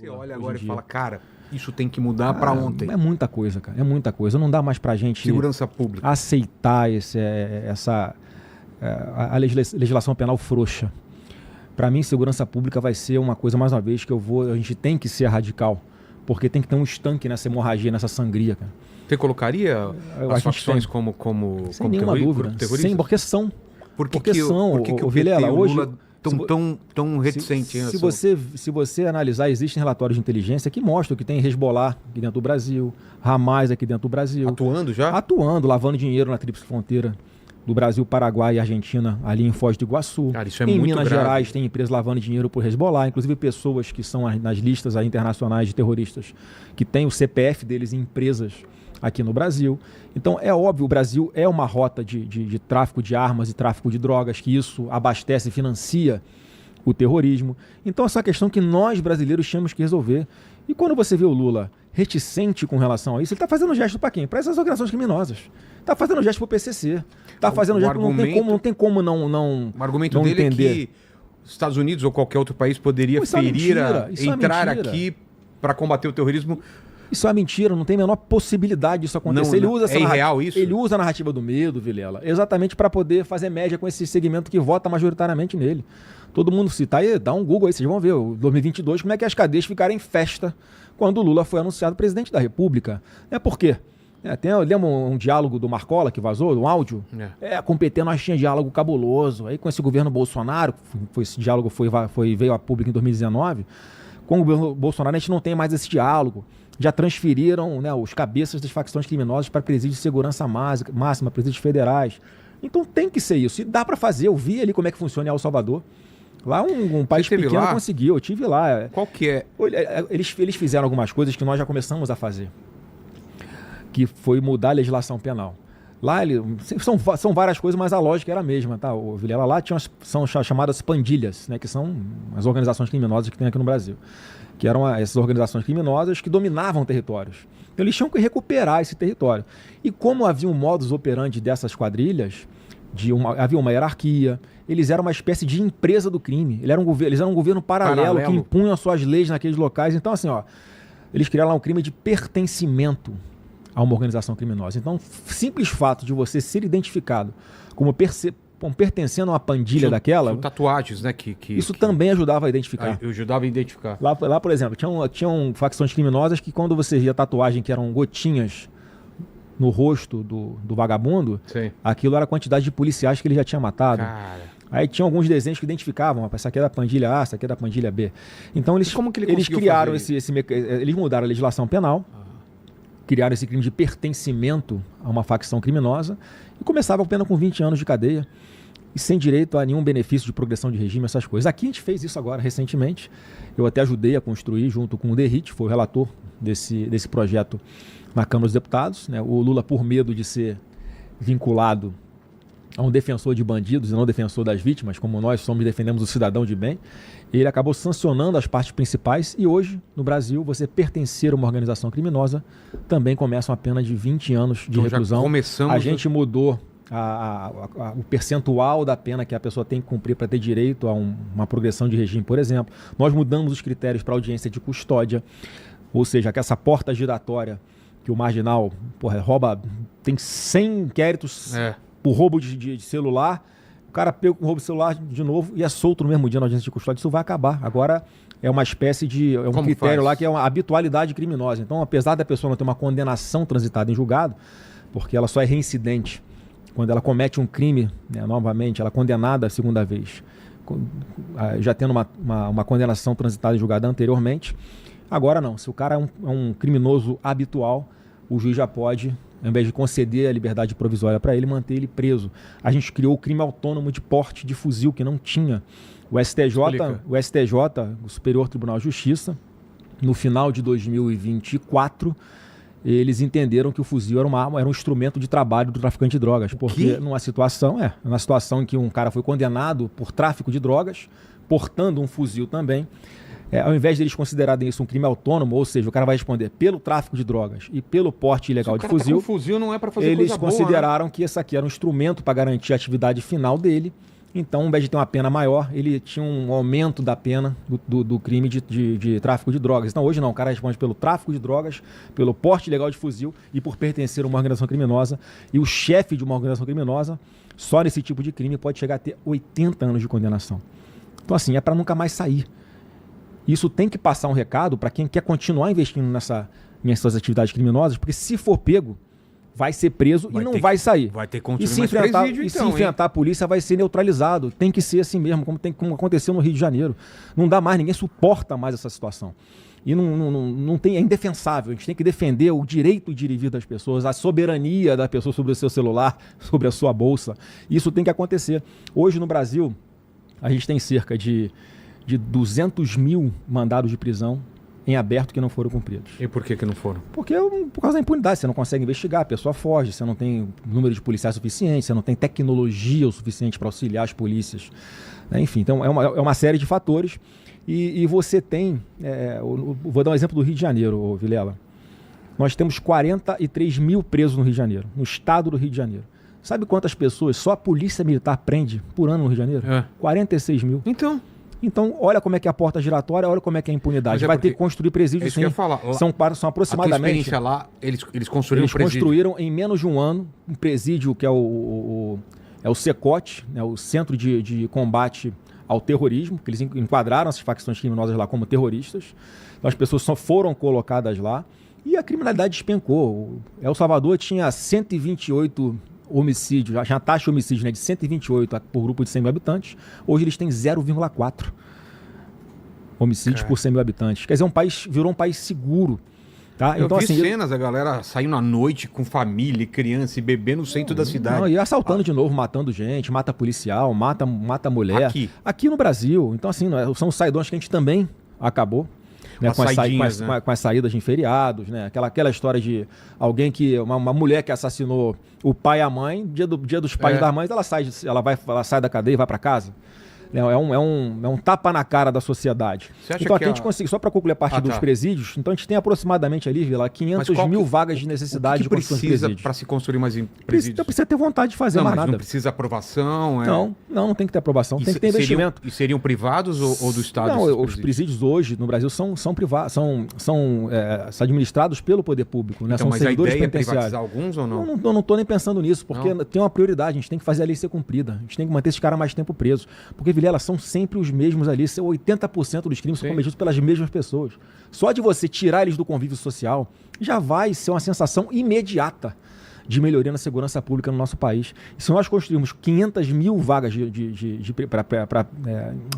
Você olha agora e fala, cara, isso tem que mudar para ontem. É muita coisa, cara. É muita coisa. Não dá mais pra gente Segurança pública. aceitar a legislação penal frouxa. Para mim, segurança pública vai ser uma coisa, mais uma vez, que a gente tem que ser radical. Porque tem que ter um estanque nessa hemorragia, nessa sangria, cara. Você colocaria as facções como sem nenhuma dúvida. terroristas? Sim, porque são. Por que são. Por que o Vilela, PT e o hoje, Lula tão reticente? Se você analisar, existem relatórios de inteligência que mostram que tem Hezbollah aqui dentro do Brasil, Hamas aqui dentro do Brasil. Atuando já? Atuando, lavando dinheiro na tríplice fronteira do Brasil, Paraguai e Argentina, ali em Foz do Iguaçu. Cara, isso é em muito Minas grave. Gerais tem empresas lavando dinheiro por Hezbollah, inclusive pessoas que são nas listas internacionais de terroristas, que têm o CPF deles em empresas aqui no Brasil. Então, é óbvio, o Brasil é uma rota de tráfico de armas e tráfico de drogas, que isso abastece e financia o terrorismo. Então, essa é uma questão que nós, brasileiros, temos que resolver. E quando você vê o Lula reticente com relação a isso, ele está fazendo gesto para quem? Para essas organizações criminosas. Está fazendo gesto para o PCC. Está fazendo gesto para não tem como não o argumento não dele entender. é que os Estados Unidos ou qualquer outro país poderia entrar aqui para combater o terrorismo. Isso é mentira, não tem a menor possibilidade disso acontecer. Ele usa irreal isso? Ele usa a narrativa do medo, Vilela, exatamente para poder fazer média com esse segmento que vota majoritariamente nele. Todo mundo cita aí, dá um Google aí, vocês vão ver, 2022, como é que as cadeias ficaram em festa quando o Lula foi anunciado presidente da República. Por quê? Lembra um diálogo do Marcola que vazou, um áudio? Com o PT nós tínhamos diálogo cabuloso. Aí com esse governo Bolsonaro, esse diálogo veio a público em 2019, com o governo Bolsonaro a gente não tem mais esse diálogo. Já transferiram os cabeças das facções criminosas para presídios de segurança máxima, presídios federais. Então tem que ser isso. E dá para fazer. Eu vi ali como é que funciona em El Salvador. Lá um país pequeno lá? Conseguiu. Eu tive lá. Qual que é? Eles fizeram algumas coisas que nós já começamos a fazer. Que foi mudar a legislação penal. Lá são várias coisas, mas a lógica era a mesma, tá? O Vilela lá são chamadas pandilhas, né? Que são as organizações criminosas que tem aqui no Brasil. Que eram essas organizações criminosas que dominavam territórios. Então, eles tinham que recuperar esse território. E como havia um modus operandi dessas quadrilhas, havia uma hierarquia, eles eram uma espécie de empresa do crime. Eles eram um governo paralelo que impunham suas leis naqueles locais. Então, assim, eles criaram lá um crime de pertencimento a uma organização criminosa. Então, simples fato de você ser identificado como pertencendo a uma pandilha daquela... São tatuagens, né? Isso também ajudava a identificar. Ajudava a identificar. Lá, por exemplo, tinham facções criminosas que quando você via tatuagem que eram gotinhas no rosto do vagabundo, sim, aquilo era a quantidade de policiais que ele já tinha matado. Cara. Aí tinha alguns desenhos que identificavam, essa aqui é da pandilha A, essa aqui é da pandilha B. Então eles criaram eles mudaram a legislação penal, criaram esse crime de pertencimento a uma facção criminosa e começava a pena com 20 anos de cadeia e sem direito a nenhum benefício de progressão de regime, essas coisas. Aqui a gente fez isso agora, recentemente. Eu até ajudei a construir, junto com o Derrit, foi o relator desse projeto na Câmara dos Deputados. Né? O Lula, por medo de ser vinculado a um defensor de bandidos e não defensor das vítimas, como nós somos, defendemos o cidadão de bem, ele acabou sancionando as partes principais e hoje, no Brasil, você pertencer a uma organização criminosa também começa uma pena de 20 anos de reclusão. A gente mudou o percentual da pena que a pessoa tem que cumprir para ter direito a uma progressão de regime, por exemplo. Nós mudamos os critérios para audiência de custódia, ou seja, que essa porta giratória que o marginal rouba, tem 100 inquéritos por roubo de celular, o cara pega o roubo de celular de novo e é solto no mesmo dia na audiência de custódia. Isso vai acabar. Agora é uma espécie de... um Como critério faz? Lá que é uma habitualidade criminosa. Então, apesar da pessoa não ter uma condenação transitada em julgado, porque ela só é reincidente quando ela comete um crime, né, novamente, ela é condenada a segunda vez, já tendo uma condenação transitada em julgado anteriormente. Agora não, se o cara é um criminoso habitual, o juiz já pode, ao invés de conceder a liberdade provisória para ele, manter ele preso. A gente criou o crime autônomo de porte de fuzil, que não tinha. O STJ, o Superior Tribunal de Justiça, no final de 2024, eles entenderam que o fuzil era um instrumento de trabalho do traficante de drogas. Porque numa situação em que um cara foi condenado por tráfico de drogas, portando um fuzil também, ao invés de eles considerarem isso um crime autônomo, ou seja, o cara vai responder pelo tráfico de drogas e pelo porte ilegal de fuzil, fuzil não é para fazer eles coisa consideraram boa, né? que esse aqui era um instrumento para garantir a atividade final dele, Então, ao invés de ter uma pena maior, ele tinha um aumento da pena do crime de tráfico de drogas. Então, hoje não, o cara responde pelo tráfico de drogas, pelo porte ilegal de fuzil e por pertencer a uma organização criminosa. E o chefe de uma organização criminosa, só nesse tipo de crime, pode chegar a ter 80 anos de condenação. Então, assim, é para nunca mais sair. Isso tem que passar um recado para quem quer continuar investindo nessas atividades criminosas, porque se for pego, vai ser preso e não vai sair. Vai ter que continuar mais presídio, se enfrentar a polícia, vai ser neutralizado. Tem que ser assim mesmo, como aconteceu no Rio de Janeiro. Não dá mais, ninguém suporta mais essa situação. E não tem, é indefensável. A gente tem que defender o direito de ir e vir das pessoas, a soberania da pessoa sobre o seu celular, sobre a sua bolsa. Isso tem que acontecer. Hoje no Brasil, a gente tem cerca de 200 mil mandados de prisão em aberto que não foram cumpridos. E por que não foram? Porque por causa da impunidade, você não consegue investigar, a pessoa foge, você não tem número de policiais suficiente, você não tem tecnologia o suficiente para auxiliar as polícias. Enfim, então é uma série de fatores. E você tem, vou dar um exemplo do Rio de Janeiro, Vilela. Nós temos 43 mil presos no Rio de Janeiro, no estado do Rio de Janeiro. Sabe quantas pessoas só a polícia militar prende por ano no Rio de Janeiro? 46 mil. Então, olha como é que é a porta giratória, olha como é que é a impunidade. Vai ter que construir presídios, sim. Que eu ia falar. São aproximadamente... A experiência lá, eles construíram um presídio. Eles construíram em menos de um ano um presídio que é o CECOT, né, o Centro de Combate ao Terrorismo, que eles enquadraram essas facções criminosas lá como terroristas. Então, as pessoas só foram colocadas lá e a criminalidade despencou. El Salvador tinha 128 homicídios, a taxa de homicídio, né, de 128 por grupo de 100 mil habitantes, hoje eles têm 0,4 homicídios por 100 mil habitantes. Quer dizer, virou um país seguro. Tá? Eu vi cenas, a galera saindo à noite com família, criança e bebê no centro da cidade. E assaltando de novo, matando gente, mata policial, mata mulher. Aqui no Brasil. Então, assim, são os saidões que a gente também acabou. Né, com as saídas de feriados, né? Aquela história de alguém uma mulher que assassinou o pai e a mãe, dia dos pais e das mães, ela sai da cadeia e vai para casa. É um tapa na cara da sociedade. Então aqui a gente consegue, só para concluir a parte dos presídios, então a gente tem aproximadamente ali, Vila, 500 mil vagas de necessidade de construção de presídios. Para se construir mais presídios? Então precisa ter vontade de fazer mais nada. Não precisa aprovação? Não tem que ter aprovação, tem que ter investimento. E seriam privados ou do Estado? Não, os presídios hoje no Brasil são privados, são administrados pelo poder público, né? Então, são servidores penitenciários. Privatizar alguns ou não? Eu não estou nem pensando nisso, porque tem uma prioridade, a gente tem que fazer a lei ser cumprida, a gente tem que manter esses caras mais tempo presos, porque elas são sempre os mesmos ali. 80% dos crimes são cometidos pelas mesmas pessoas. Só de você tirar eles do convívio social, já vai ser uma sensação imediata de melhoria na segurança pública no nosso país. E se nós construirmos 500 mil vagas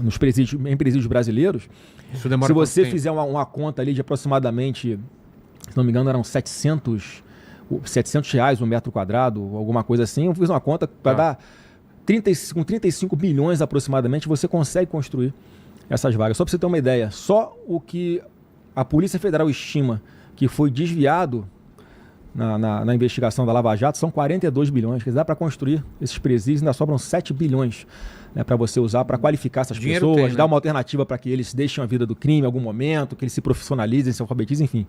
nos presídios, em presídios brasileiros, se você fizer uma conta ali de aproximadamente, se não me engano, eram 700 reais um metro quadrado, alguma coisa assim, eu fiz uma conta para dar... Com 35 bilhões aproximadamente, você consegue construir essas vagas. Só para você ter uma ideia, só o que a Polícia Federal estima que foi desviado na investigação da Lava Jato são 42 bilhões. Quer dizer, dá para construir esses presídios, ainda sobram 7 bilhões, né, para você usar, para qualificar essas pessoas, dar uma alternativa para que eles deixem a vida do crime em algum momento, que eles se profissionalizem, se alfabetizem, enfim.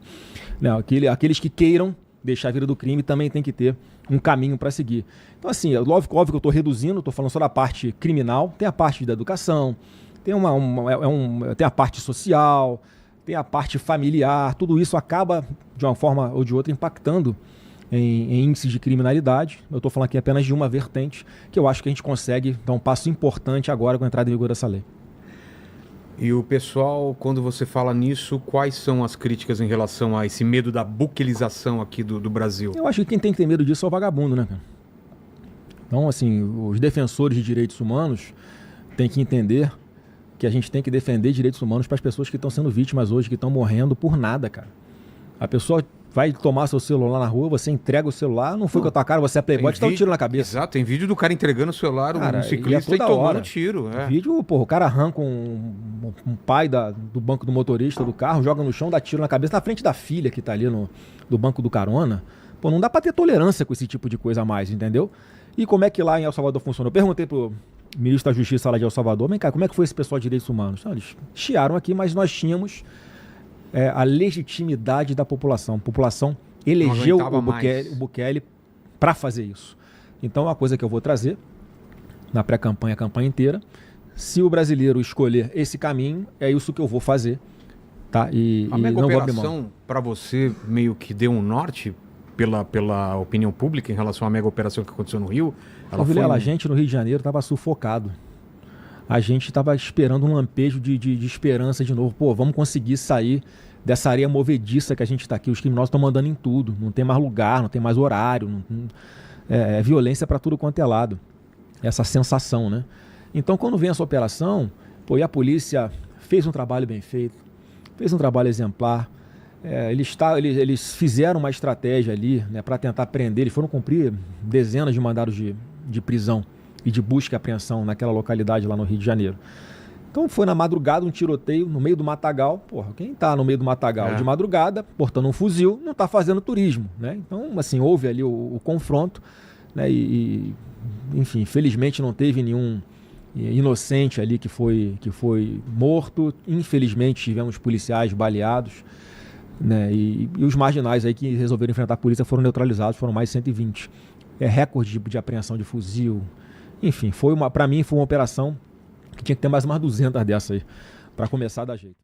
Não, aqueles que queiram deixar a vida do crime também tem que ter um caminho para seguir. Então, assim, óbvio que eu estou reduzindo, estou falando só da parte criminal, tem a parte da educação, tem a parte social, tem a parte familiar, tudo isso acaba, de uma forma ou de outra, impactando em índices de criminalidade. Eu estou falando aqui apenas de uma vertente, que eu acho que a gente consegue dar um passo importante agora com a entrada em vigor dessa lei. E o pessoal, quando você fala nisso, quais são as críticas em relação a esse medo da buquelização aqui do Brasil? Eu acho que quem tem que ter medo disso é o vagabundo, né, cara? Então, assim, os defensores de direitos humanos têm que entender que a gente tem que defender direitos humanos para as pessoas que estão sendo vítimas hoje, que estão morrendo por nada, cara. A pessoa vai tomar seu celular na rua, você entrega o celular, não foi com a tua cara, você é playboy, te dá um tiro na cabeça. Exato, tem vídeo do cara entregando o celular, cara, um ciclista e tomando tiro. Vídeo, o cara arranca um pai do banco do motorista do carro, joga no chão, dá tiro na cabeça, na frente da filha que tá ali do banco do carona. Pô, não dá pra ter tolerância com esse tipo de coisa a mais, entendeu? E como é que lá em El Salvador funciona? Eu perguntei pro ministro da Justiça lá de El Salvador, vem cá, como é que foi esse pessoal de direitos humanos? Então, eles chiaram aqui, mas nós tínhamos a legitimidade da população. A população elegeu o Bukele para fazer isso. Então, uma coisa que eu vou trazer na pré-campanha, a campanha inteira. Se o brasileiro escolher esse caminho, é isso que eu vou fazer. Tá? E mega não vou abrir mão. operação, para você, meio que deu um norte pela opinião pública em relação à mega operação que aconteceu no Rio? A gente no Rio de Janeiro estava sufocado. A gente estava esperando um lampejo de esperança de novo. Pô, vamos conseguir sair dessa areia movediça que a gente está aqui. Os criminosos estão mandando em tudo. Não tem mais lugar, não tem mais horário. É violência para tudo quanto é lado. Essa sensação, né? Então, quando vem essa operação, pô, e a polícia fez um trabalho bem feito, fez um trabalho exemplar. Eles fizeram uma estratégia ali, né, para tentar prender. Eles foram cumprir dezenas de mandados de prisão e de busca e apreensão naquela localidade lá no Rio de Janeiro. Então foi na madrugada um tiroteio no meio do matagal. Porra, quem está no meio do matagal de madrugada, portando um fuzil, não está fazendo turismo, né? Então, assim, houve ali o confronto, né? Enfim, felizmente não teve nenhum inocente ali que foi morto. Infelizmente tivemos policiais baleados, né? E os marginais aí que resolveram enfrentar a polícia foram neutralizados, foram mais 120. É recorde de apreensão de fuzil. Enfim, para mim foi uma operação que tinha que ter mais umas 200 dessas aí, para começar da jeito.